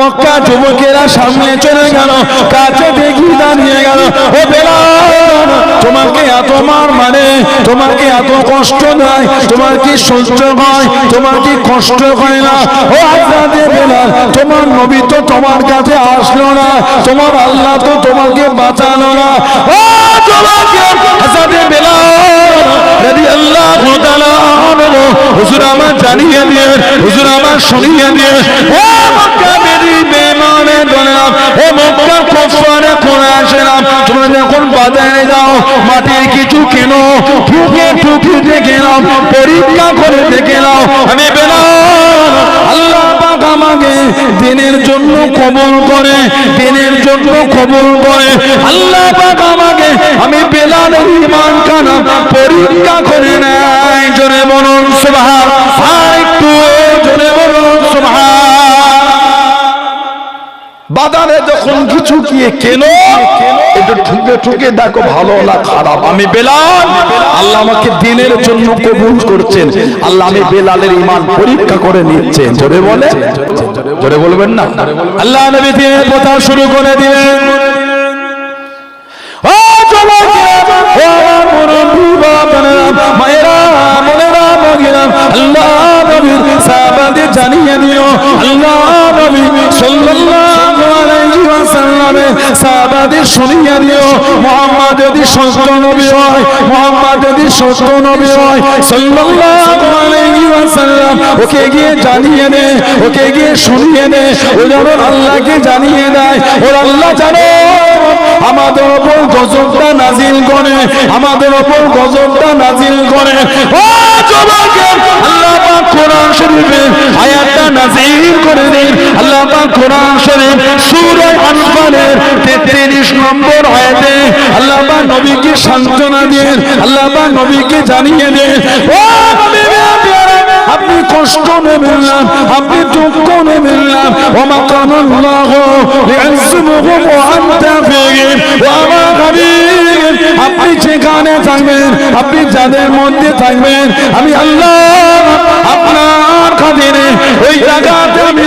মক্কা যুবকেরা সামনে চলে গেল, কাছে দেখি দাঁড়িয়ে গেল। ও বেলাল, তোমাকে এত মার মানে, তোমাকে এত কষ্ট দেয়, তোমার কি সহ্য হয়, তোমার কি কষ্ট হয় না? ও হযরত বেলাল, তোমার নবী তো তোমার কাছে আসলো না, তোমার আল্লাহ তো তোমাকে বাঁচালো না। ও তোমাকে হযরত বেলাল রাদিয়াল্লাহু তাআলা আনহু, হুজুর আমার জানিয়ে দিয়ে, হুজুর আমার শুনিয়ে দিয়ে, ও মক্কা বেঈমানে বললাম, ও মক্কা কুফারে কুরাইশরা, তোমরা যখন বাজারে যাও মাটির কিছু কেনো, ঠুকে ঠুকে দেখে নাও, পরীক্ষা করে দেখে নাও। আমি বেলাল, আল্লাহ পাক আমাকে দিনের জন্য কবুল করে, দিনের জন্য কবুল করে। আল্লাহ পাক আমাকে, আমি বেলালের ঈমান কানা পরীক্ষা করে নেয়। জোরে বলুন সুবহানাল্লাহ, আর একটু জোরে বলুন সুবহানাল্লাহ। বাজারে যখন কিছু গিয়ে কেনো, একটু ঠুকে ঠুকে দেখো ভালো না খারাপ। আমি বেলাল, আল্লাহ আমাকে দিনের জন্য কবুল করছেন, আল্লাহ আমি বেলালের ঈমান পরীক্ষা করে নিচ্ছেন। জোরে বলে, জোরে বলবেন না? আল্লাহ নবী দিনের কথা শুরু করে দিলেন। ও জওয়ান, ও আমার মুরব্বি বাবারা, মায়েরা, বোনেরা, ভগিরা, আল্লাহ নবীর সাহাবাদের জানিয়ে দিও, আল্লাহ নবী সাল্লাল্লাহু আলাইহি ওয়াসাল্লামের সাহাবাদের শুনিয়ে দিও, মুহাম্মদ যদি সত্য নবী হয়, মুহাম্মদ যদি সত্য নবী হয় সাল্লাল্লাহু আলাইহি ওয়াসাল্লাম, ওকে গিয়ে জানিয়ে দে, ওকে গিয়ে শুনিয়ে দে, ও যেন আল্লাহকে জানিয়ে দেয়। ওর আল্লাহ জানো আমাদের উপর গজবটা নাজিল করে, আমাদের উপর গজবটা নাজিল করে। ও যুবকের, আল্লাহ পাক কোরআন শরীফে আয়াতটা নাজিল করে দেন। আল্লাহ পাক কোরআন শরীফ সূরা আনফালের 33 নম্বর আয়াতে আল্লাহ পাক নবীকে সান্ত্বনা দেন, আল্লাহ পাক নবীকে জানিয়ে দেন, ও নবী আপনি কষ্ট নেবেন না, আপনি দুঃখ নেবেন না। ওমা কানাল্লাহু লিয়াযিবুহুম ওয়া আনতা ফীহিম, ও আমার হাবিব আপনি যেখানে থাকবেন, আপনি যাদের মধ্যে থাকবেন, আমি আল্লাহ আপনার খাতিরে ওই জায়গাতে আমি